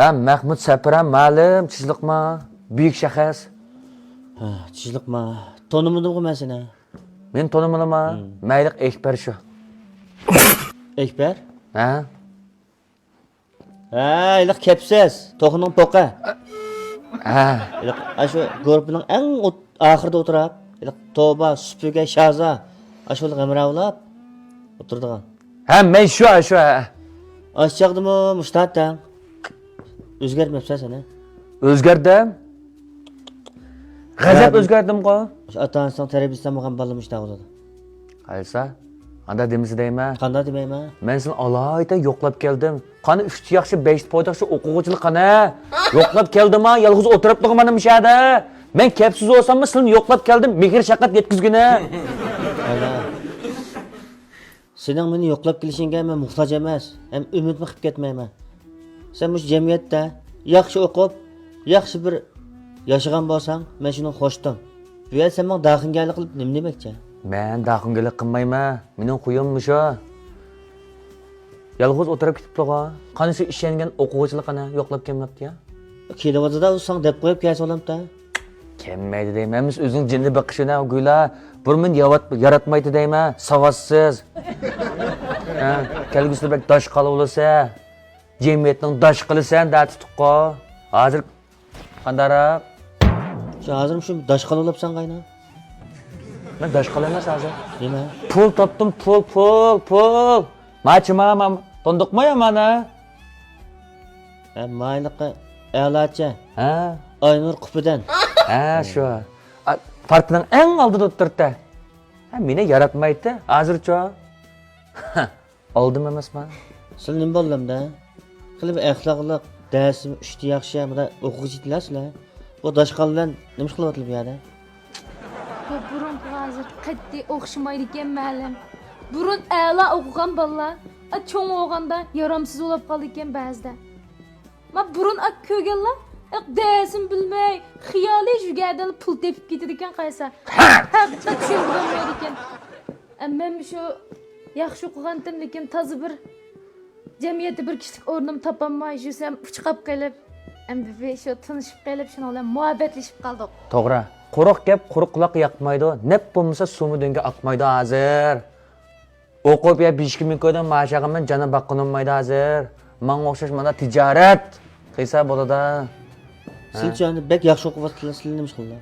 Mahmud Sapiram ma'lum, chiziqma, buyuk shaxs. Ha, chiziqma. Tanımadım ki ben seni. Men tanımalıma, mayliq Ekber shu. Ekber? Ha? Ha, iliq kepsiz. Toxunun poqa. Ha. Iliq aşu grupning eng oxirida o'tirib, iliq Toba, Süpüge, Shaza, aşular g'amravlab o'tirdigan. Ha, men shu. Aşçaqdimi mushtatdan. O'zgarmabsan seni. O'zgardim. G'azab o'zgardim-ku. Ata-onasining tarbiyasidan bo'lgan bola mushtaqdi. Qaysa? Anda demisi deyma. Qanday demayman? Men seni alayda yo'qlab keldim. Qani 3 yaxshi, 5 foydaqchi o'quvchilik qani? Yo'qlab keldim-a, yolg'iz o'tirib turman bu yerda. Men kepsiz olsammi, seni yo'qlab keldim, mehr shaqat yetkizgina. Ana. Sening meni yo'qlab kelishingga men muhtoj emas, ham umidni qilib ketmayman. Sen bu jamiyatda yaxshi o'qib, yaxshi bir yashagan bo'lsang, men shuni xo'shdim. Bu yer sen menga daxingalik qilib nima demakchi? Men daxingalik qilmayman. Mening quyim shu. Yolg'iz o'tirib ketibdi-ku. Qani shu ishlangan o'quvchilik qani yo'qlab kelmabdi ya? Kelibdi-da, sen deb qo'yib kelsa olamda. Kelmaydi deyman. O'zing jinni biqishini o'g'ila. Bir men yaratmaydi deyman. Savossiz. Ha, kelgusida bek dosh qolib bo'lsa, jamiyatning dosh qilasan da tutqo. Hozir qandaroq? Shu hozir shu dosh qolibsan qayna. Men dosh qolamas hozir. Nima? Pul topdim, pul. Machima, tondiqmi ya mana? Ha, mayliqi a'lochi. Ha? Aynur Qupidan. Ha, shu. Partiyaning eng oldida o'tirdi. Ha, meni yaratmaydi. Hozircha. Oldim emasman. Sen nima bo'ldimda? Qilib axloqliq, darsim ishti yaxshi, mana o'quvchilarsizlar. Bu doshqonlar nima qilyapti bu yerda? Bu burun hozir qat'iy o'xshamaydi ekan ma'lum. Burun a'lo o'qigan bolalar, cho'ng o'g'anda yaramsiz bo'lib qoldi ekan ba'zida. Ma burun ko'rganlar, darsim bilmay, xiyoliy jugadan pul tepib ketadi ekan qaysa. Haqiqat tushunmaydi ekan. Men shu yaxshi o'qigandim, lekin toza bir jamiyatda bir kishilik o'rnim topolmay yursam, chiqib qolib, endi shu tanishib qolib, shuni bilan muhabbatlashib qoldik. To'g'ri. Quruq gap quruq quloq yoqmaydi. Nep bo'lmasa suvmi denga oqmaydi hozir. O'qib ya 5 ming ko'dan mashag'imdan jana baqqinolmaydi hozir. Menga o'xshash mana tijorat qilsa bo'ladi. Sizlarni bek yaxshi o'qiyotganlar sizlar nima qildilar?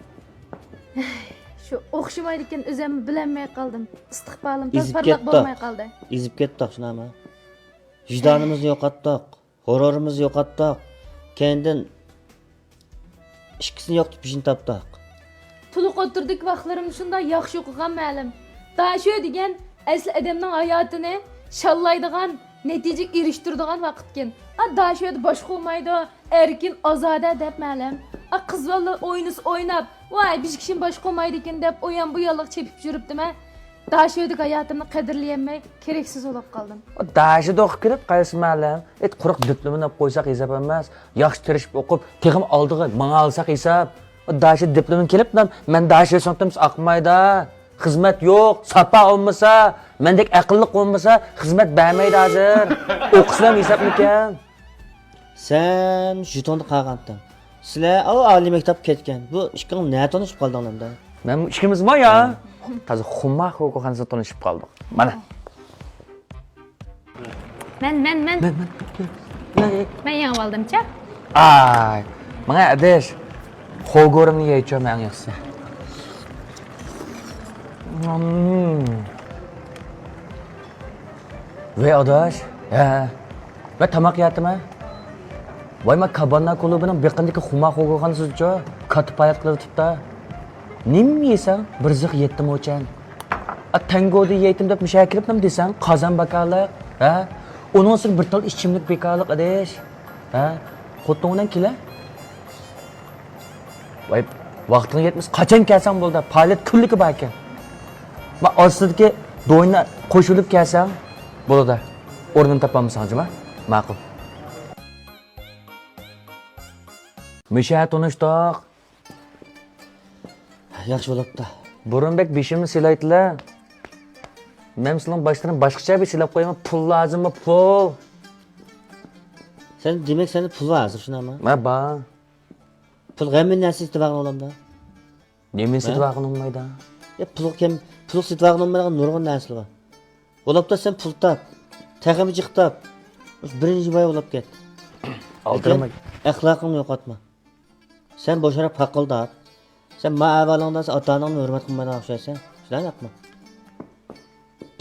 Shu o'xshamaydi ekan, o'zim bilolmay qoldim. Istiqbolim tozparlab bo'lmay qoldi. Ezib ketdik shunami? Vijdonimizni yo'qotdik, g'ururimizni yo'qotdik. Kendin ikkisini yo'qotib ishini topdik. Tuluq o'tirdik vaqtlarim shunda yaxshi o'qigan ma'lum. Daha shu degan asl odamning hayotini shallaydigan, natijaga erishtiradigan vaqtkin. Daha shu boshqa olmaydi, erkin, ozoda deb ma'lum. Qiz bola o'ynab, voy biz kishim boshqa olmaydi ekan deb o'yan bu yo'lliq chepib yuribdim. Daha shu hayotimni qadrlayolmay, keraksiz bo'lib qoldim. Dashida o'qib kirib qaysi ma'lum? Quruq diplomani olib qo'ysak hisob emas. Yaxshi tirishib o'qib, texim oldiga menga olsak hisob. Daşı diplomin kelib, men daşı so'ntimiz oqmaydi. Xizmat yo'q, sapa olmasa, mendek aqlliq olmasa, xizmat bermaydi hozir. O'qisam hisobmikan. Sen jutonni qag'anding. Sizlar oliy maktab ketgan. Bu ishqing nima tanishib qoldinglarda? Men ishimizmi ya? Hozir xumma o'qigansiz tanishib qoldik. Mana. Men yengib oldim-cha. Ay, menga adish. Xo'gorimni yeycham men yaxshi. Ve adaş, ve tamak yatma. Vay ma kabana klubining beqindagi xuma xo'g'an sizcha katib hayat qilib tutda. Nim yesang bir ziq yetdim o'chan. Tangodi yetim deb mushakilib nim desang qozon bakaliq, ha? Onun için bir tal içimlik bekarlık adaş. Ha? Xo'tingdan kela. Vay, vaqting yetmas, qachon kelsam bo'ldi? Faoliyat kunligi bor ekan. Va ostidagi do'yna qo'shilib kelsam bo'ladi. O'rnini topamisanmi? Ma'qul. Misha tanishdik. Yaxshi bo'libdi. Burunbek beshimni silaydilar. Men sizlarning boshdan boshqacha bir silab qo'yaman. Pul lozimmi? Pul. Sen demek sende pul var hazır şuna ama. Ma ba. Pul g'ammen narsa isitibag'in olamda. Nemen sitibag'in olmaydi. Ya pul isitibag'in olmaydigan nurg'un narsalar bor. Olapda sen pul tap. Taqimi jiqtab. Birinchi boy olib ket. Aldırma. Axloqingni yo'qotma. Sen bo'sharab faqildab. Sen ma'avalingdan ota-onangni hurmat qilmaydigan o'xshaysan. Shunday yo'qmi?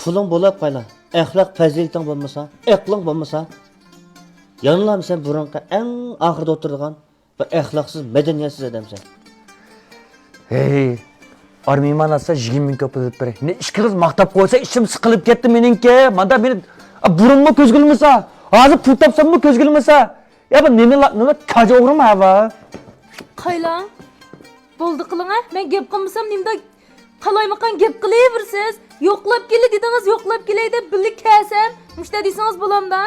Puling bo'lib qayla. Axloq fazilating bo'lmasa, aqling bo'lmasa, yanılam sen burunqa eng oxirida o'tirgan bir axloqsiz, madaniyatsiz odamsan. Hey. Armiyman atsa 20 ming köpülüp beri. Ne iş kız maktap koysa içim sıkılıp gitti meninki. Manda beni burunma köz gülmesa. Ağzı pul tapsam mı köz gülmesa. Ya bu nene kaca olur mu hava? Qaylan? Bo'ldi qiling a. Men gap qilmasam nimda qalaymagan gap qilaversiz. Yo'qlab keldi dedingiz, yo'qlab kelay deb birlik kelsam, mushta desangiz bo'lamda.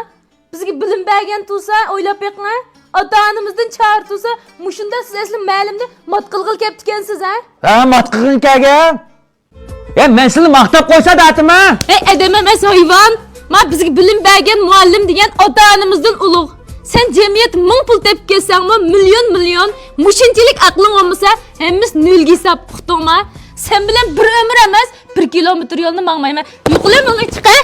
Bizga bilim bergan tursa, o'ylab beqing a. Ota-onamizdan char tursa, mushunda siz asli ma'lumda matqilg'il kelib ekansiz a. Ha matqıgın kagen. Ya men sizni maktap koysa da atım ha. Ey adam emas hayvon. Ma bizga bilim bergan muallim degan ota-onamizdan ulug'. Sen cemiyet 1000 pul tepib kelsanmi, million mushunchalik aqling olmasa, hammamiz nolga hisob uqdingmi? Sen bilan bir umr emas, 1 kilometr yo'lni mangmayman. Yo'qlar menga chiqa.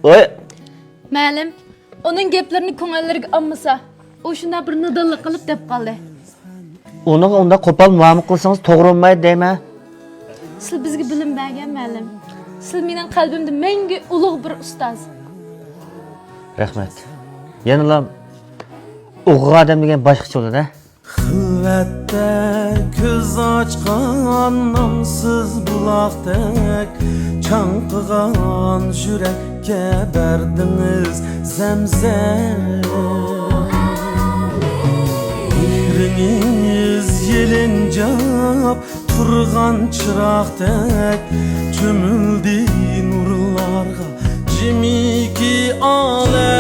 Oy, Ma'lum, uning gaplarini ko'ngillariga olmasa, u shunda bir nidillik qilib deb qoldi. uni unda qo'pol muomala qilsangiz to'g'ri bo'lmaydi deyman. Siz bizga bilim bergan ma'lum. Siz mening qalbimda menga ulug' bir ustoz. Rahmat. Yanılam o'g'il odam degan boshqacha bo'ladi-da. Xilvatda ko'z ochgan nomsiz buloqdek chanqigan yurakka berdingiz zamzam. Mehringiz yelinjab turgan chiroqdek cho'mildi nurlarga jimiki olam.